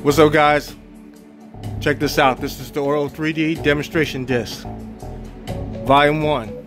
What's up, guys? Check this out. This is the Auro 3D demonstration disc, Volume 1.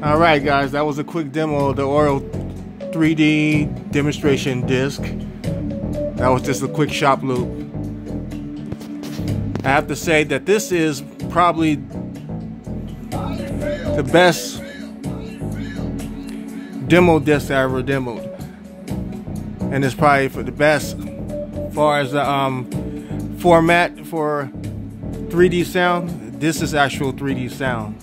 Alright guys, that was a quick demo of the Auro 3D demonstration disc. That was just a quick shop loop. I have to say that this is probably the best demo disc I ever demoed, and it's probably for the best as far as the format for 3D sound. This is actual 3D sound.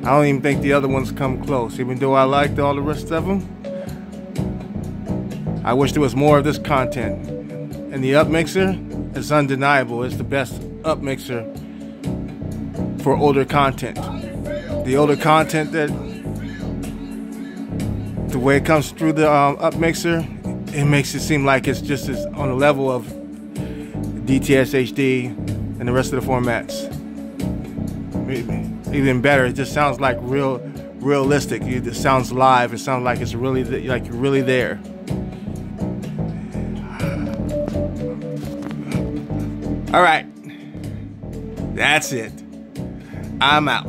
I don't even think the other ones come close, even though I liked all the rest of them. I wish there was more of this content. And the up mixer is undeniable. It's the best up mixer for older content. The older content, that the way it comes through the up mixer, it makes it seem like it's just as on the level of DTS HD and the rest of the formats. Even better, it just sounds like realistic. It just sounds live. It sounds like it's really like you're really there. All right, that's it. I'm out.